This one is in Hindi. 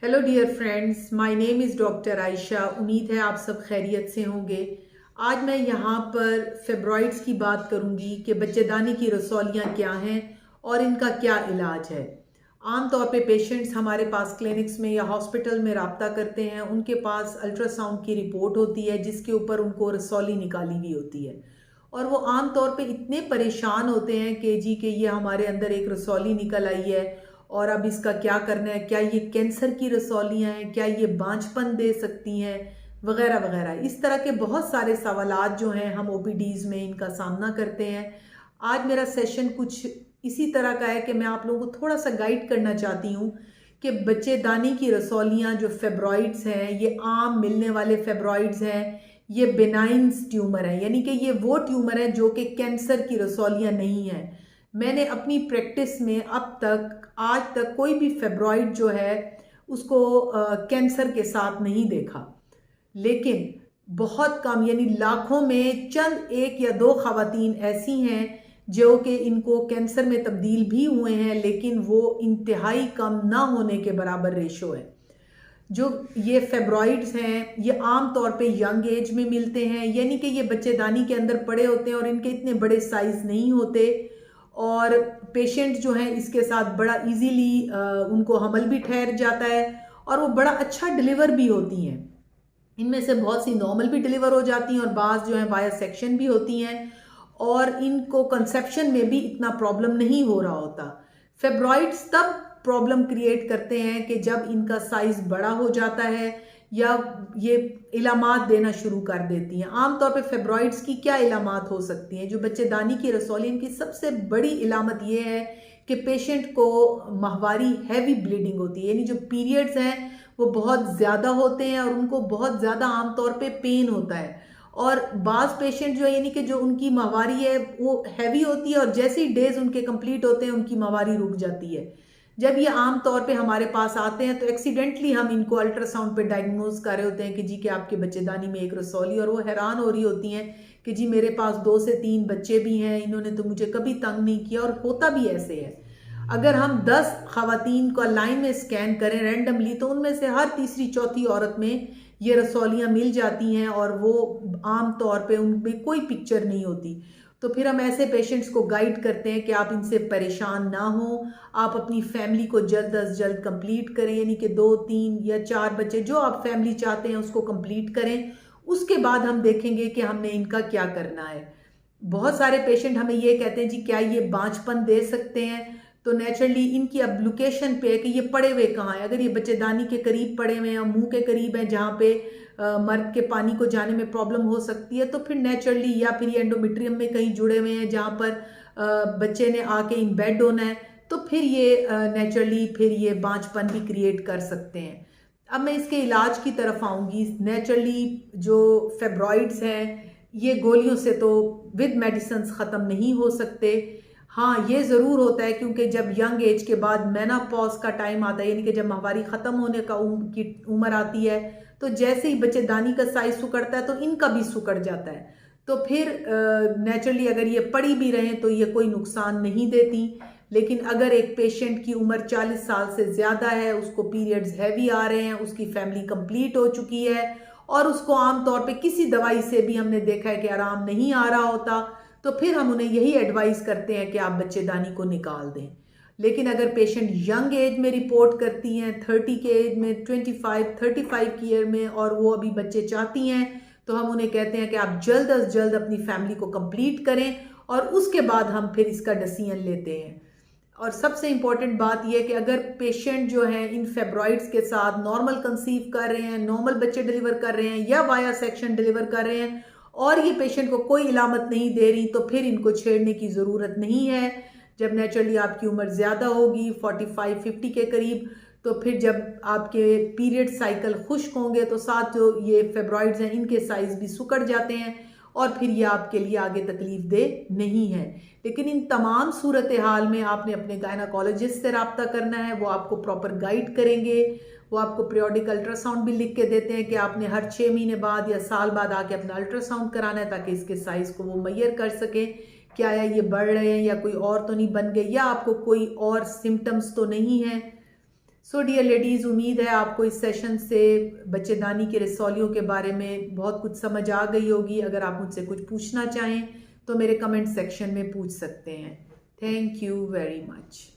Hello dear friends, my name is doctor Ayesha. उम्मीद है आप सब खैरियत से होंगे। आज मैं यहाँ पर फेब्रॉइड्स की बात करूँगी कि बच्चेदानी की रसौलियाँ क्या हैं और इनका क्या इलाज है। आम तौर पे पेशेंट्स हमारे पास क्लिनिक्स में या हॉस्पिटल में रब्ता करते हैं, उनके पास अल्ट्रासाउंड की रिपोर्ट होती है जिसके ऊपर उनको रसौली निकाली हुई होती है और वो आम तौर पे इतने परेशान होते हैं कि जी कि ये हमारे अंदर एक रसौली निकल आई है और अब इसका क्या करना है, क्या ये कैंसर की रसौलियाँ हैं, क्या ये बांझपन दे सकती हैं, वगैरह वगैरह। इस तरह के बहुत सारे सवालात जो हैं हम ओपीडीज़ में इनका सामना करते हैं। आज मेरा सेशन कुछ इसी तरह का है कि मैं आप लोगों को थोड़ा सा गाइड करना चाहती हूँ कि बच्चेदानी की रसौलियाँ जो फेब्रॉइड्स हैं, ये आम मिलने वाले फेब्रॉइड्स हैं, ये बिनाइन ट्यूमर हैं, यानी कि ये वो ट्यूमर हैं जो कि कैंसर की रसौलियाँ नहीं हैं। मैंने अपनी प्रैक्टिस में अब तक आज तक कोई भी फेब्रॉइड जो है उसको कैंसर के साथ नहीं देखा, लेकिन बहुत कम यानी लाखों में चंद एक या दो खवातीन ऐसी हैं जो कि इनको कैंसर में तब्दील भी हुए हैं, लेकिन वो इंतहाई कम ना होने के बराबर रेशो है। जो ये फेब्रॉइड्स हैं ये आम तौर पे यंग एज में मिलते हैं, यानी कि ये बच्चेदानी के अंदर पड़े होते हैं और इनके इतने बड़े साइज नहीं होते और पेशेंट जो हैं इसके साथ बड़ा इजीली उनको हमल भी ठहर जाता है और वो बड़ा अच्छा डिलीवर भी होती हैं। इनमें से बहुत सी नॉर्मल भी डिलीवर हो जाती हैं और बाज़ जो है वाया सेक्शन भी होती हैं और इनको कंसेप्शन में भी इतना प्रॉब्लम नहीं हो रहा होता। फेब्रॉइड्स तब प्रॉब्लम क्रिएट करते हैं कि जब इनका साइज बड़ा हो जाता है या ये इलामात देना शुरू कर देती हैं। आमतौर पे फेब्रॉइड्स की क्या इलामात हो सकती हैं? जो बच्चेदानी की रसौली, इनकी सबसे बड़ी इलामत ये है कि पेशेंट को माहवारी हैवी ब्लीडिंग होती है, यानी जो पीरियड्स हैं वो बहुत ज़्यादा होते हैं और उनको बहुत ज़्यादा आमतौर पे पेन होता है। और बाज़ पेशेंट जो है यानी कि जो उनकी माहवारी है वो हैवी होती है और जैसे ही डेज उनके कंप्लीट होते हैं उनकी माहवारी रुक जाती है। जब ये आम तौर पे हमारे पास आते हैं तो एक्सीडेंटली हम इनको अल्ट्रासाउंड पे डायग्नोज कर रहे होते हैं कि जी कि आपके बच्चेदानी में एक रसौली, और वो हैरान हो रही होती हैं कि जी मेरे पास 2 से 3 बच्चे भी हैं, इन्होंने तो मुझे कभी तंग नहीं किया। और होता भी ऐसे है। अगर हम 10 खवातीन को लाइन में स्कैन करें रैंडमली तो उनमें से हर तीसरी चौथी औरत में ये रसौलियाँ मिल जाती हैं और वो आम तौर पे उनमें कोई पिक्चर नहीं होती। तो फिर हम ऐसे पेशेंट्स को गाइड करते हैं कि आप इनसे परेशान ना हो, आप अपनी फैमिली को जल्द अज जल्द कंप्लीट करें, यानी कि 2, 3 या 4 बच्चे जो आप फैमिली चाहते हैं उसको कंप्लीट करें। उसके बाद हम देखेंगे कि हमने इनका क्या करना है। बहुत सारे पेशेंट हमें ये कहते हैं जी क्या ये बांझपन दे सकते हैं? तो नेचुरली इनकी अब लोकेशन पे है कि ये पड़े हुए कहाँ हैं। अगर ये बच्चेदानी के करीब पड़े हुए हैं, मुंह के करीब हैं जहाँ पे मर्द के पानी को जाने में प्रॉब्लम हो सकती है, तो फिर नेचुरली, या फिर ये एंडोमेट्रियम में कहीं जुड़े हुए हैं जहाँ पर बच्चे ने आके इम्बेड होना है, तो फिर ये नेचुरली फिर ये बांझपन भी क्रिएट कर सकते हैं। अब मैं इसके इलाज की तरफ आऊँगी। नेचुरली जो फेब्रॉइड्स हैं ये गोलियों से तो विद मेडिसिन ख़त्म नहीं हो सकते। हाँ, ये ज़रूर होता है क्योंकि जब यंग एज के बाद मेनोपॉज का टाइम आता है, यानी कि जब माहवारी ख़त्म होने का की उम्र आती है, तो जैसे ही बच्चेदानी का साइज सुकड़ता है तो इनका भी सुकड़ जाता है। तो फिर नेचुरली अगर ये पड़ी भी रहें तो ये कोई नुकसान नहीं देती। लेकिन अगर एक पेशेंट की उम्र 40 साल से ज़्यादा है, उसको पीरियड्स हैवी आ रहे हैं, उसकी फैमिली कंप्लीट हो चुकी है और उसको आमतौर पे किसी दवाई से भी हमने देखा है कि आराम नहीं आ रहा होता, तो फिर हम उन्हें यही एडवाइस करते हैं कि आप बच्चेदानी को निकाल दें। लेकिन अगर पेशेंट यंग एज में रिपोर्ट करती हैं, 30 के एज में, 35 की ईयर में, और वो अभी बच्चे चाहती हैं, तो हम उन्हें कहते हैं कि आप जल्द अज जल्द अपनी फैमिली को कंप्लीट करें और उसके बाद हम फिर इसका डिसीजन लेते हैं। और सबसे इम्पॉर्टेंट बात यह कि अगर पेशेंट जो है इन फेब्रॉइड्स के साथ नॉर्मल कंसीव कर रहे हैं, नॉर्मल बच्चे डिलीवर कर रहे हैं या वाया सेक्शन डिलीवर कर रहे हैं और ये पेशेंट को कोई इलामत नहीं दे रही, तो फिर इनको छेड़ने की ज़रूरत नहीं है। जब नेचुरली आपकी उम्र ज़्यादा होगी 45-50 के करीब, तो फिर जब आपके पीरियड साइकिल खुश्क होंगे तो साथ जो ये फेब्रॉइड्स हैं इनके साइज़ भी सुकड़ जाते हैं और फिर ये आपके लिए आगे तकलीफ दे नहीं है। लेकिन इन तमाम सूरत हाल में आपने अपने गायनाकोलॉजिस्ट से रब्ता करना है, वो आपको प्रॉपर गाइड करेंगे। वो आपको पीरियोडिक अल्ट्रासाउंड भी लिख के देते हैं कि आपने हर 6 महीने बाद या साल बाद आके अपना अल्ट्रासाउंड कराना है ताकि इसके साइज़ को वो मैयर कर सके, क्या है ये बढ़ रहे हैं या कोई और तो नहीं बन गए या आपको कोई और सिम्टम्स तो नहीं है। सो डियर लेडीज़, उम्मीद है आपको इस सेशन से बच्चेदानी की रसौलियों के बारे में बहुत कुछ समझ आ गई होगी। अगर आप मुझसे कुछ पूछना चाहें तो मेरे कमेंट सेक्शन में पूछ सकते हैं। Thank you very much.